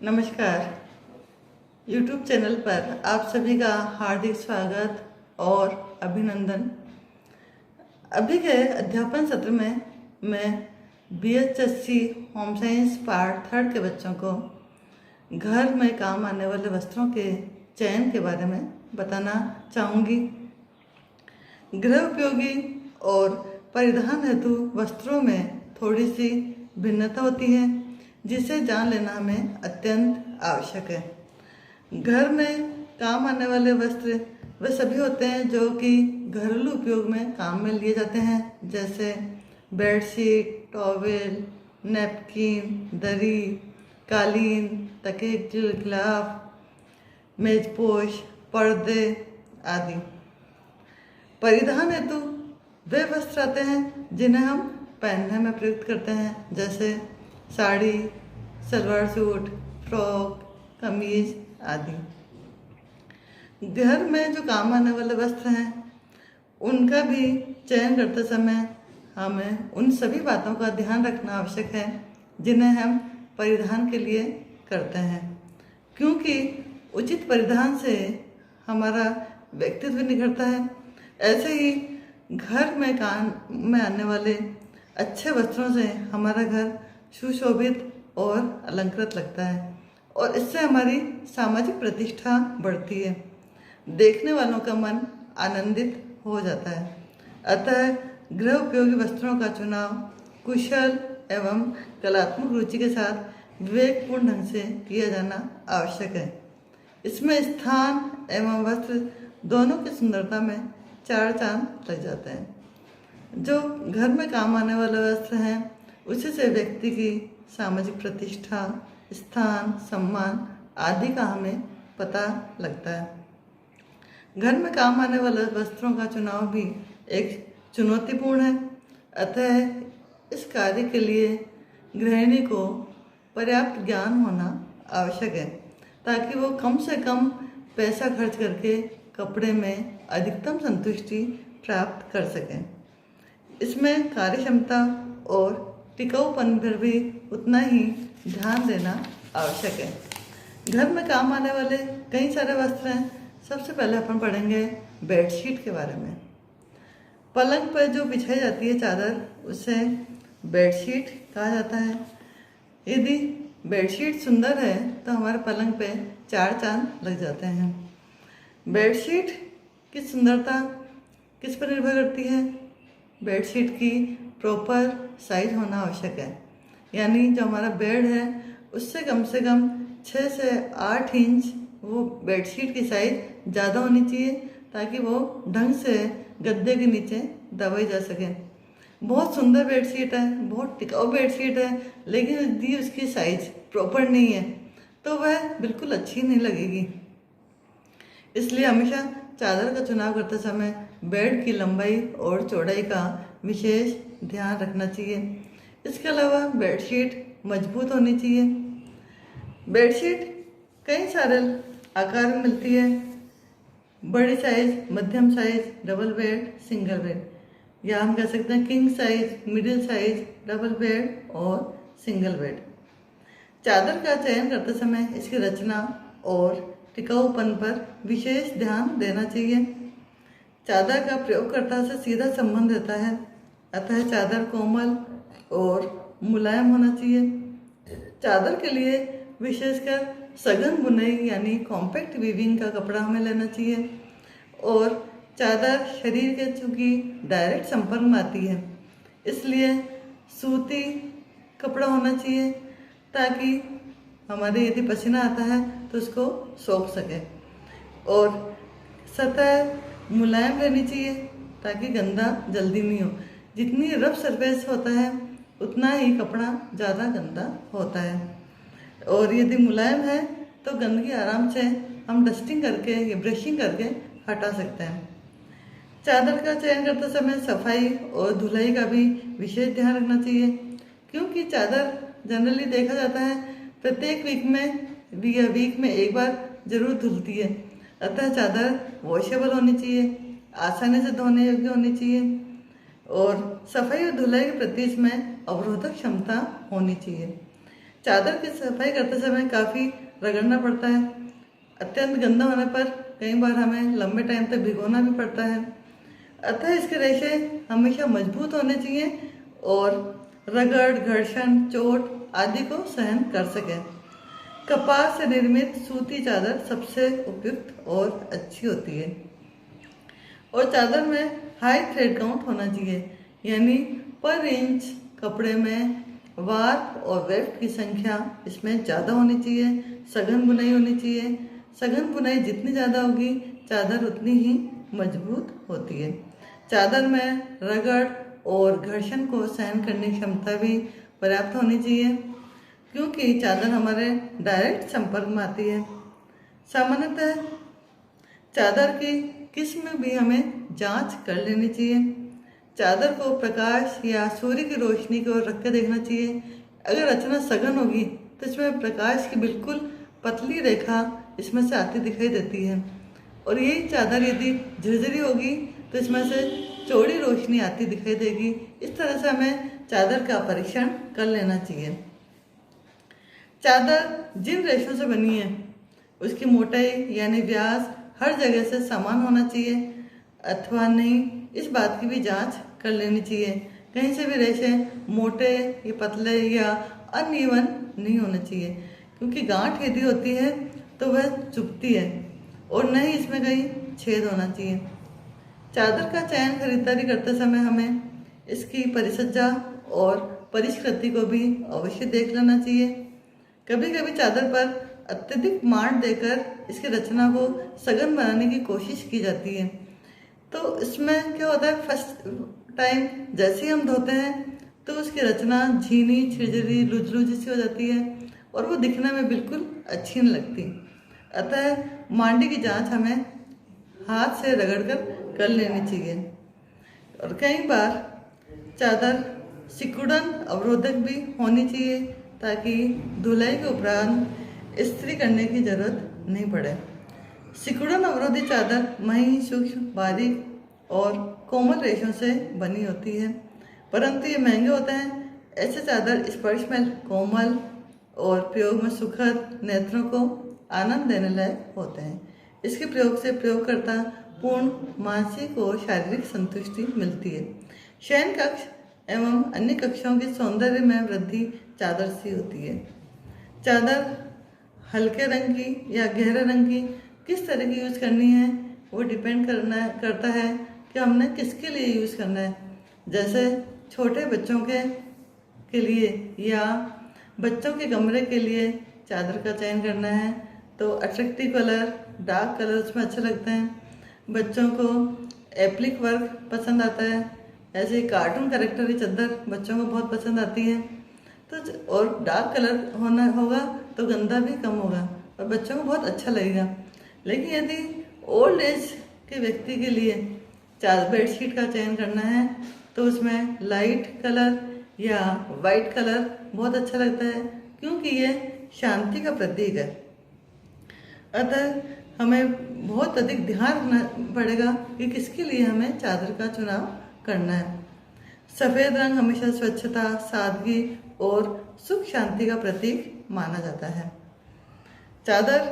नमस्कार। YouTube channel पर आप सभी का हार्दिक स्वागत और अभिनंदन। अभी के अध्यापन सत्र में मैं BHSC होम साइंस पार्ट 3 के बच्चों को घर में काम आने वाले वस्त्रों के चयन के बारे में बताना चाहूँगी। गृह उपयोगी और परिधान हेतु वस्त्रों में थोड़ी सी भिन्नता होती है, जिसे जान लेना हमें अत्यंत आवश्यक है। घर में काम आने वाले वस्त्र वे सभी होते हैं जो कि घरेलू उपयोग में काम में लिए जाते हैं, जैसे बेडशीट, टॉवेल, नैपकिन, दरी, कालीन, तकिए, गिलाफ, मेजपोश, पर्दे आदि। परिधान हेतु वे वस्त्र आते हैं जिन्हें हम पहनने में प्रयुक्त करते हैं, जैसे साड़ी, सलवार सूट, फ्रॉक, कमीज आदि। घर में जो काम आने वाले वस्त्र हैं उनका भी चयन करते समय हमें उन सभी बातों का ध्यान रखना आवश्यक है जिन्हें हम परिधान के लिए करते हैं, क्योंकि उचित परिधान से हमारा व्यक्तित्व निखरता है। ऐसे ही घर में काम में आने वाले अच्छे वस्त्रों से हमारा घर सुशोभित और अलंकृत लगता है और इससे हमारी सामाजिक प्रतिष्ठा बढ़ती है। देखने वालों का मन आनंदित हो जाता है। अतः गृह उपयोगी वस्त्रों का चुनाव कुशल एवं कलात्मक रुचि के साथ विवेकपूर्ण ढंग से किया जाना आवश्यक है। इसमें स्थान एवं वस्त्र दोनों की सुंदरता में चार चांद लग जाते हैं। जो घर में काम आने वाले वस्त्र हैं उसी से व्यक्ति की सामाजिक प्रतिष्ठा, स्थान, सम्मान आदि का हमें पता लगता है। घर में काम आने वाले वस्त्रों का चुनाव भी एक चुनौतीपूर्ण है। अतः इस कार्य के लिए गृहिणी को पर्याप्त ज्ञान होना आवश्यक है, ताकि वो कम से कम पैसा खर्च करके कपड़े में अधिकतम संतुष्टि प्राप्त कर सकें। इसमें कार्यक्षमता और टिकाऊपन पर भी उतना ही ध्यान देना आवश्यक है। घर में काम आने वाले कई सारे वस्त्र हैं। सबसे पहले अपन पढ़ेंगे बेडशीट के बारे में। पलंग पर जो बिछाई जाती है चादर, उसे बेडशीट कहा जाता है। यदि बेडशीट सुंदर है तो हमारे पलंग पे चार चांद लग जाते हैं। बेडशीट की सुंदरता किस पर निर्भर करती है? बेडशीट की प्रॉपर साइज होना आवश्यक है, यानी जो हमारा बेड है उससे कम 6 से 8 इंच वो बेडशीट की साइज ज़्यादा होनी चाहिए, ताकि वो ढंग से गद्दे के नीचे दबाई जा सके। बहुत सुंदर बेडशीट है, बहुत टिकाऊ बेडशीट है, लेकिन यदि उसकी साइज प्रॉपर नहीं है तो वह बिल्कुल अच्छी नहीं लगेगी। इसलिए हमेशा चादर का चुनाव करते समय बेड की लंबाई और चौड़ाई का विशेष ध्यान रखना चाहिए। इसके अलावा बेडशीट मजबूत होनी चाहिए। बेडशीट कई सारे आकार में मिलती है, बड़ी साइज, मध्यम size, double bed, single bed, या हम कह सकते हैं king size, middle size, double bed और सिंगल बेड। चादर का चयन करते समय इसकी रचना और टिकाऊपन पर विशेष ध्यान देना चाहिए। चादर का प्रयोगकर्ता से सीधा संबंध रहता है, अतः चादर कोमल और मुलायम होना चाहिए। चादर के लिए विशेषकर सघन बुनाई यानी कॉम्पैक्ट वीविंग का कपड़ा हमें लेना चाहिए, और चादर शरीर के चूँकि डायरेक्ट संपर्क में आती है, इसलिए सूती कपड़ा होना चाहिए, ताकि हमारे यदि पसीना आता है तो उसको सोख सके। और सतह मुलायम रहनी चाहिए ताकि गंदा जल्दी नहीं हो। जितनी रफ सरफेस होता है उतना ही कपड़ा ज़्यादा गंदा होता है, और यदि मुलायम है तो गंदगी आराम से हम डस्टिंग करके या ब्रशिंग करके हटा सकते हैं। चादर का चयन करते समय सफाई और धुलाई का भी विशेष ध्यान रखना चाहिए, क्योंकि चादर जनरली देखा जाता है प्रत्येक वीक में एक बार जरूर धुलती है। अतः चादर वॉशेबल होनी चाहिए, आसानी से धोने योग्य होनी चाहिए, और सफाई और धुलाई के प्रति इसमें अवरोधक क्षमता होनी चाहिए। चादर की सफाई करते समय काफ़ी रगड़ना पड़ता है। अत्यंत गंदा होने पर कई बार हमें लंबे टाइम तक भिगोना भी पड़ता है। अतः इसके रेशे हमेशा मजबूत होने चाहिए और रगड़, घर्षण, चोट आदि को सहन कर सके। कपास से निर्मित सूती चादर सबसे उपयुक्त और अच्छी होती है और चादर में हाई थ्रेड काउंट होना चाहिए, यानी पर इंच कपड़े में वार्प और वेफ्ट की संख्या इसमें ज़्यादा होनी चाहिए। सघन बुनाई होनी चाहिए। सघन बुनाई जितनी ज़्यादा होगी चादर उतनी ही मजबूत होती है। चादर में रगड़ और घर्षण को सहन करने की क्षमता भी पर्याप्त होनी चाहिए, क्योंकि चादर हमारे डायरेक्ट संपर्क में आती है। सामान्यतः चादर की किस्म भी हमें जांच कर लेनी चाहिए। चादर को प्रकाश या सूर्य की रोशनी की ओर रख कर देखना चाहिए। अगर रचना सघन होगी तो इसमें प्रकाश की बिल्कुल पतली रेखा इसमें से आती दिखाई देती है, और यही चादर यदि झिरझिरी होगी तो इसमें से चौड़ी रोशनी आती दिखाई देगी। इस तरह से हमें चादर का परीक्षण कर लेना चाहिए। चादर जिन रेशों से बनी है उसकी मोटाई यानी व्यास हर जगह से समान होना चाहिए अथवा नहीं, इस बात की भी जांच कर लेनी चाहिए। कहीं से भी रेशे मोटे या पतले या अनइवन नहीं होने चाहिए, क्योंकि गांठ यदि होती है तो वह चुभती है और न ही इसमें कहीं छेद होना चाहिए। चादर का चयन खरीदारी करते समय हमें इसकी परिसज्जा और परिष्कृति को भी अवश्य देख लेना चाहिए। कभी कभी चादर पर अत्यधिक मांड देकर इसकी रचना को सघन बनाने की कोशिश की जाती है, तो इसमें क्या होता है, फर्स्ट टाइम जैसे ही हम धोते हैं तो उसकी रचना झीनी, छिरझिरी, लुझलुझ जैसी हो जाती है और वो दिखने में बिल्कुल अच्छी नहीं लगती। अतः मांडी की जांच हमें हाथ से रगड़कर कर लेनी चाहिए। और कई बार चादर सिकुड़न अवरोधक भी होनी चाहिए, ताकि धुलाई के उपरांत इस्त्री करने की जरूरत नहीं पड़े। सिकुड़न अवरोधी चादर महीन, सूक्ष्म, बारीक और कोमल रेशों से बनी होती है, परंतु ये महंगे होते हैं। ऐसे चादर स्पर्श में कोमल और प्रयोग में सुखद, नेत्रों को आनंद देने लायक होते हैं। इसके प्रयोग से प्रयोगकर्ता पूर्ण मानसिक और शारीरिक संतुष्टि मिलती है। शयन कक्ष एवं अन्य कक्षों के सौंदर्य में वृद्धि चादर से होती है। चादर हल्के रंग की या गहरे रंग की किस तरह की यूज़ करनी है वो डिपेंड करता है कि हमने किसके लिए यूज़ करना है। जैसे छोटे बच्चों के लिए या बच्चों के कमरे के लिए चादर का चयन करना है तो अट्रैक्टिव कलर, डार्क कलर उसमें अच्छे लगते हैं। बच्चों को एप्लिक वर्क पसंद आता है, ऐसे कार्टून कैरेक्टर की चादर बच्चों को बहुत पसंद आती है। तो और डार्क कलर होगा तो गंदा भी कम होगा और बच्चों को बहुत अच्छा लगेगा। लेकिन यदि ओल्ड एज के व्यक्ति के लिए बेडशीट का चयन करना है तो उसमें लाइट कलर या वाइट कलर बहुत अच्छा लगता है, क्योंकि ये शांति का प्रतीक है। अतः हमें बहुत अधिक ध्यान रखना पड़ेगा कि किसके लिए हमें चादर का चुनाव करना है। सफ़ेद रंग हमेशा स्वच्छता, सादगी और सुख शांति का प्रतीक माना जाता है। चादर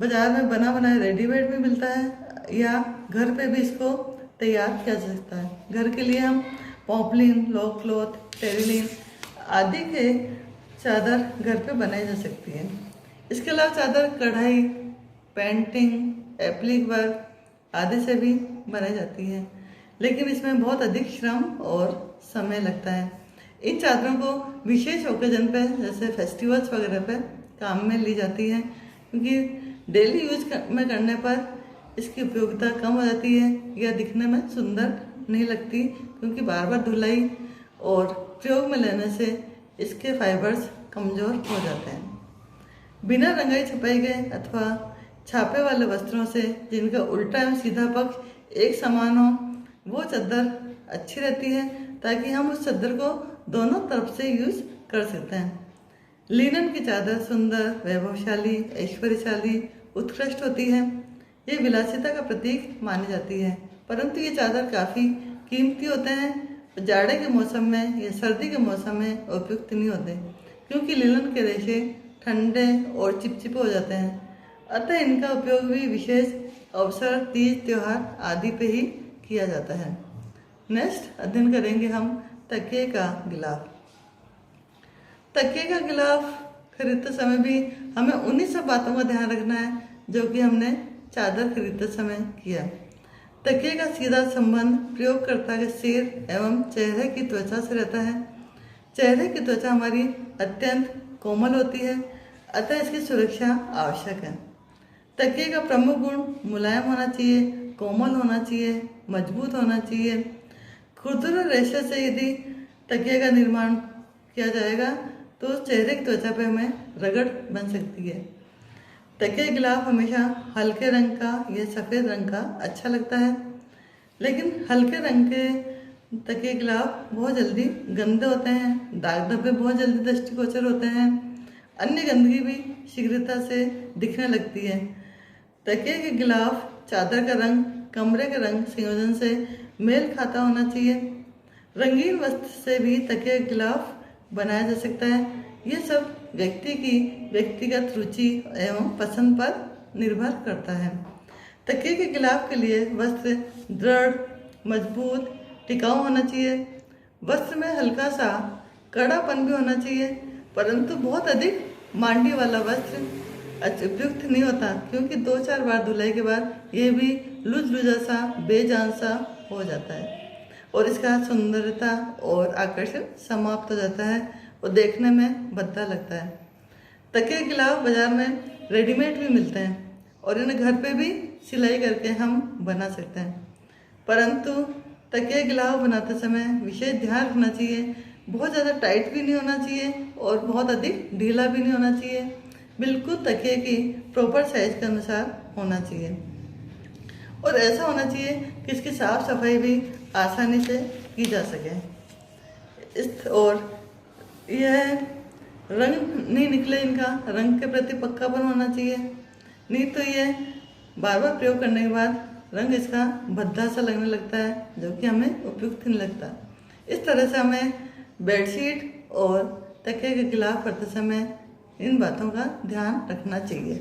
बाजार में बना बनाया रेडीमेड भी मिलता है या घर पे भी इसको तैयार किया जा सकता है। घर के लिए हम पॉपलिन, लॉ क्लॉथ, टेरिलिन आदि के चादर घर पे बनाई जा सकती है। इसके अलावा चादर कढ़ाई, पेंटिंग, एप्लिक वर्क आदि से भी बनाई जाती है, लेकिन इसमें बहुत अधिक श्रम और समय लगता है। इन चादरों को विशेष ओकेजन पे जैसे फेस्टिवल्स वगैरह पे काम में ली जाती है, क्योंकि डेली यूज में करने पर इसकी उपयोगिता कम हो जाती है या दिखने में सुंदर नहीं लगती, क्योंकि बार बार धुलाई और प्रयोग में लेने से इसके फाइबर्स कमज़ोर हो जाते हैं। बिना रंगाई छपाई गए अथवा छापे वाले वस्त्रों से जिनका उल्टा एवं सीधा पक्ष एक समान हो वो चादर अच्छी रहती है, ताकि हम उस चादर को दोनों तरफ से यूज कर सकते हैं। लिनन की चादर सुंदर, वैभवशाली, ऐश्वर्यशाली, उत्कृष्ट होती है। ये विलासिता का प्रतीक मानी जाती है, परंतु ये चादर काफ़ी कीमती होते हैं। जाड़े के मौसम में या सर्दी के मौसम में उपयुक्त नहीं होते। क्योंकि लिनन के रेशे ठंडे और चिपचिपे हो जाते हैं, अतः इनका उपयोग भी विशेष अवसर, तीज, त्योहार आदि पे ही किया जाता है। नेक्स्ट अध्ययन करेंगे हम तकिए का गिलाफ। तकिए का गिलाफ खरीदते समय भी हमें उन्हीं सब बातों का ध्यान रखना है जो कि हमने चादर खरीदते समय किया। तकिए का सीधा संबंध प्रयोगकर्ता के सिर एवं चेहरे की त्वचा से रहता है। चेहरे की त्वचा हमारी अत्यंत कोमल होती है, अतः इसकी सुरक्षा आवश्यक है। तकिए का प्रमुख गुण मुलायम होना चाहिए, कोमल होना चाहिए, मजबूत होना चाहिए। खुरदुरे रेशे से यदि तकिए का निर्माण किया जाएगा तो चेहरे की त्वचा पर हमें रगड़ बन सकती है। तकिए गिलाफ हमेशा हल्के रंग का या सफ़ेद रंग का अच्छा लगता है, लेकिन हल्के रंग के तकिए गिलाफ बहुत जल्दी गंदे होते हैं, दाग धब्बे बहुत जल्दी दृष्टिगोचर होते हैं, अन्य गंदगी भी शीघ्रता से दिखने लगती है। तकिए के गिलाफ चादर का रंग कमरे के रंग संयोजन से मेल खाता होना चाहिए। रंगीन वस्त्र से भी तकिए गिलाफ बनाया जा सकता है। यह सब व्यक्ति की व्यक्तिगत रुचि एवं पसंद पर निर्भर करता है। तकिए के गिलाफ के लिए वस्त्र दृढ़, मजबूत, टिकाऊ होना चाहिए। वस्त्र में हल्का सा कड़ापन भी होना चाहिए, परंतु बहुत अधिक मांडी वाला वस्त्र उपयुक्त नहीं होता, क्योंकि 2-4 बार धुलाई के बाद ये भी लुझलुझा सा, बेजान सा हो जाता है और इसका सुंदरता और आकर्षण समाप्त हो जाता है और देखने में भद्दा लगता है। तकिए गिलाफ बाजार में रेडीमेड भी मिलते हैं और इन्हें घर पे भी सिलाई करके हम बना सकते हैं, परंतु तकिए गिलाफ बनाते समय विशेष ध्यान रखना चाहिए। बहुत ज़्यादा टाइट भी नहीं होना चाहिए और बहुत अधिक ढीला भी नहीं होना चाहिए, बिल्कुल तकिए की प्रॉपर साइज के अनुसार होना चाहिए और ऐसा होना चाहिए कि इसकी साफ सफाई भी आसानी से की जा सके। और यह रंग नहीं निकले, इनका रंग के प्रति पक्कापन होना चाहिए, नहीं तो ये बार बार प्रयोग करने के बाद रंग इसका भद्दा सा लगने लगता है, जो कि हमें उपयुक्त नहीं लगता। इस तरह से हमें बेडशीट और तकिए के गिलाफ करते समय इन बातों का ध्यान रखना चाहिए।